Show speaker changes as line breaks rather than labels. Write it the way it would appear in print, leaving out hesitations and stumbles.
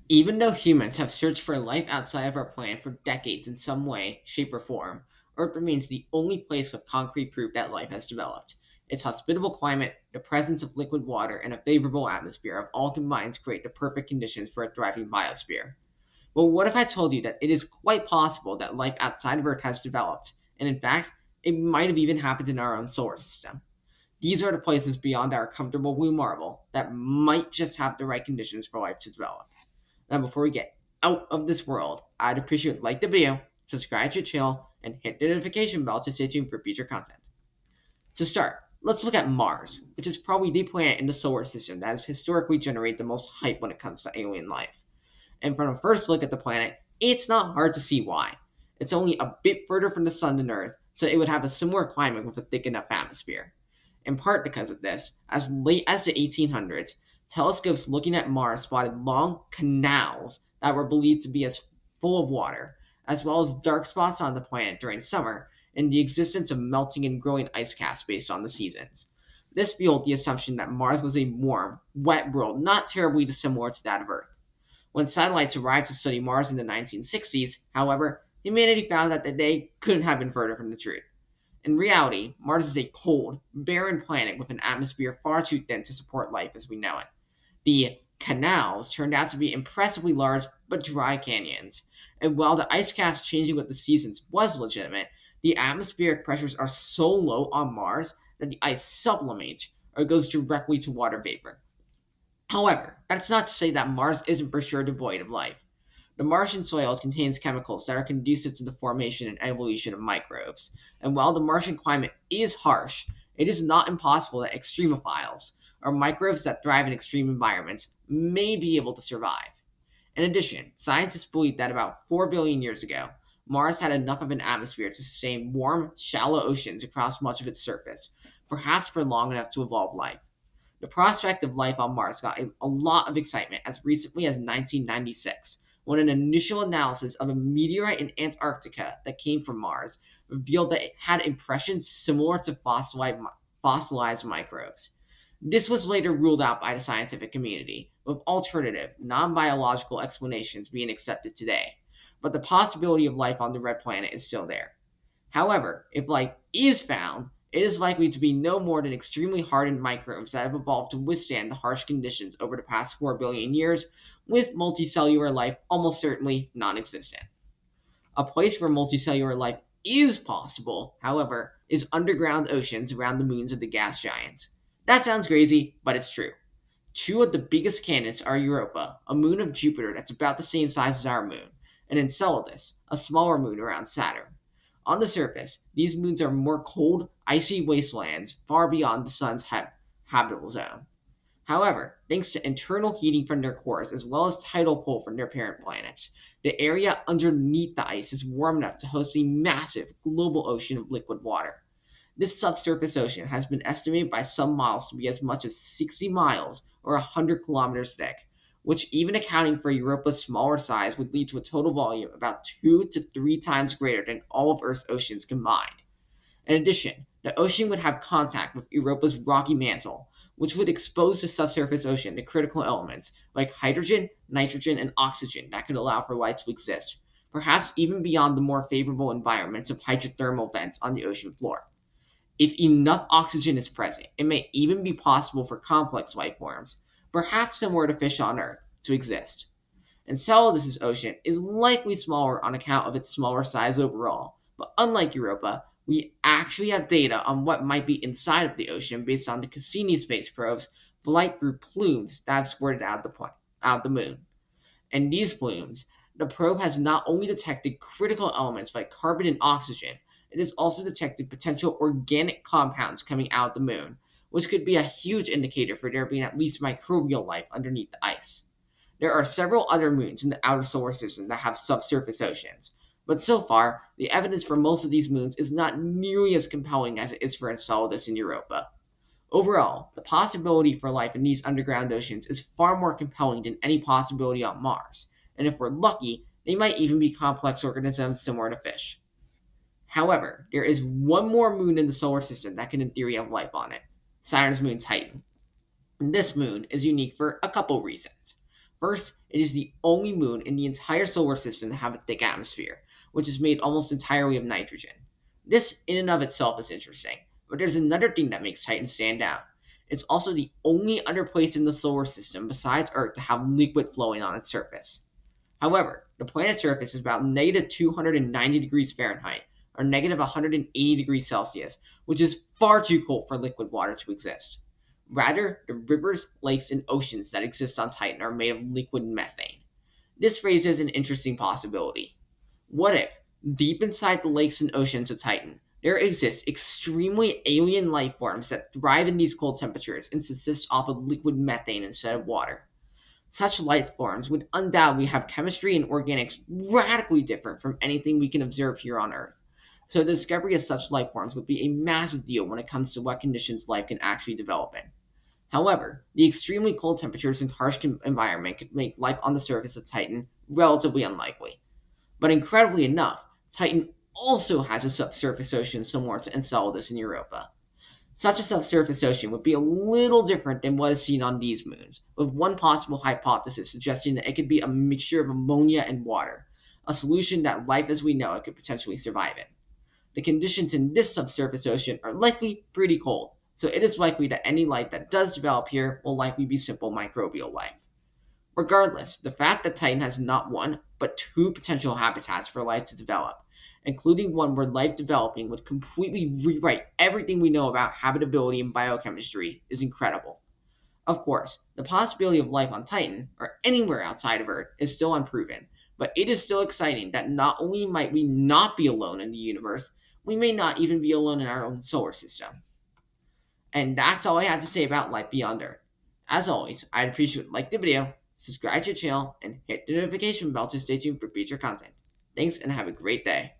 Even though humans have searched for life outside of our planet for decades in some way, shape, or form, Earth remains the only place with concrete proof that life has developed. Its hospitable climate, the presence of liquid water, and a favorable atmosphere have all combined to create the perfect conditions for a thriving biosphere. Well, what if I told you that it is quite possible that life outside of Earth has developed, and in fact, it might have even happened in our own solar system? These are the places beyond our comfortable blue marble that might just have the right conditions for life to develop. Now, before we get out of this world, I'd appreciate you like the video, subscribe to the channel, and hit the notification bell to stay tuned for future content. To start, let's look at Mars, which is probably the planet in the solar system that has historically generated the most hype when it comes to alien life. And from a first look at the planet, it's not hard to see why. It's only a bit further from the sun than Earth, so it would have a similar climate with a thick enough atmosphere. In part because of this, as late as the 1800s, telescopes looking at Mars spotted long canals that were believed to be as full of water, as well as dark spots on the planet during summer, and the existence of melting and growing ice caps based on the seasons. This fueled the assumption that Mars was a warm, wet world not terribly dissimilar to that of Earth. When satellites arrived to study Mars in the 1960s, however, humanity found that they couldn't have been further from the truth. In reality, Mars is a cold, barren planet with an atmosphere far too thin to support life as we know it. The canals turned out to be impressively large but dry canyons, and while the ice caps changing with the seasons was legitimate, the atmospheric pressures are so low on Mars that the ice sublimates or goes directly to water vapor. However, that's not to say that Mars isn't for sure devoid of life. The Martian soil contains chemicals that are conducive to the formation and evolution of microbes, and while the Martian climate is harsh, it is not impossible that extremophiles, or microbes that thrive in extreme environments, may be able to survive. In addition, scientists believe that about 4 billion years ago, Mars had enough of an atmosphere to sustain warm, shallow oceans across much of its surface, perhaps for long enough to evolve life. The prospect of life on Mars got a lot of excitement as recently as 1996, when an initial analysis of a meteorite in Antarctica that came from Mars revealed that it had impressions similar to fossilized microbes. This was later ruled out by the scientific community, with alternative, non biological explanations being accepted today. But the possibility of life on the red planet is still there. However, if life is found, it is likely to be no more than extremely hardened microbes that have evolved to withstand the harsh conditions over the past 4 billion years, with multicellular life almost certainly non existent. A place where multicellular life is possible, however, is underground oceans around the moons of the gas giants. That sounds crazy, but it's true. Two of the biggest candidates are Europa, a moon of Jupiter that's about the same size as our moon, and Enceladus, a smaller moon around Saturn. On the surface, these moons are more cold, icy wastelands far beyond the sun's habitable zone. However, thanks to internal heating from their cores as well as tidal pull from their parent planets, the area underneath the ice is warm enough to host a massive global ocean of liquid water. This subsurface ocean has been estimated by some models to be as much as 60 miles or 100 kilometers thick, which, even accounting for Europa's smaller size, would lead to a total volume about 2 to 3 times greater than all of Earth's oceans combined. In addition, the ocean would have contact with Europa's rocky mantle, which would expose the subsurface ocean to critical elements like hydrogen, nitrogen, and oxygen that could allow for life to exist, perhaps even beyond the more favorable environments of hydrothermal vents on the ocean floor. If enough oxygen is present, it may even be possible for complex life forms, perhaps similar to fish on Earth, to exist. Enceladus' ocean is likely smaller on account of its smaller size overall, but unlike Europa, we actually have data on what might be inside of the ocean based on the Cassini space probe's flight through plumes that have squirted out of the moon. In these plumes, the probe has not only detected critical elements like carbon and oxygen, it has also detected potential organic compounds coming out of the moon, which could be a huge indicator for there being at least microbial life underneath the ice. There are several other moons in the outer solar system that have subsurface oceans, but so far, the evidence for most of these moons is not nearly as compelling as it is for Enceladus and Europa. Overall, the possibility for life in these underground oceans is far more compelling than any possibility on Mars, and if we're lucky, they might even be complex organisms similar to fish. However, there is one more moon in the solar system that can in theory have life on it, Saturn's moon Titan. And this moon is unique for a couple reasons. First, it is the only moon in the entire solar system to have a thick atmosphere, which is made almost entirely of nitrogen. This, in and of itself, is interesting, but there's another thing that makes Titan stand out. It's also the only other place in the solar system besides Earth to have liquid flowing on its surface. However, the planet's surface is about negative 290 degrees Fahrenheit, or negative 180 degrees Celsius, which is far too cold for liquid water to exist. Rather, the rivers, lakes, and oceans that exist on Titan are made of liquid methane. This raises an interesting possibility. What if, deep inside the lakes and oceans of Titan, there exist extremely alien life forms that thrive in these cold temperatures and subsist off of liquid methane instead of water? Such life forms would undoubtedly have chemistry and organics radically different from anything we can observe here on Earth. So the discovery of such life forms would be a massive deal when it comes to what conditions life can actually develop in. However, the extremely cold temperatures and harsh environment could make life on the surface of Titan relatively unlikely. But incredibly enough, Titan also has a subsurface ocean similar to Enceladus in Europa. Such a subsurface ocean would be a little different than what is seen on these moons, with one possible hypothesis suggesting that it could be a mixture of ammonia and water, a solution that life as we know it could potentially survive in. The conditions in this subsurface ocean are likely pretty cold, so it is likely that any life that does develop here will likely be simple microbial life. Regardless, the fact that Titan has not one, but two potential habitats for life to develop, including one where life developing would completely rewrite everything we know about habitability and biochemistry, is incredible. Of course, the possibility of life on Titan, or anywhere outside of Earth, is still unproven, but it is still exciting that not only might we not be alone in the universe, we may not even be alone in our own solar system. And that's all I have to say about life beyond Earth. As always, I'd appreciate it if you like the video, subscribe to the channel, and hit the notification bell to stay tuned for future content. Thanks and have a great day.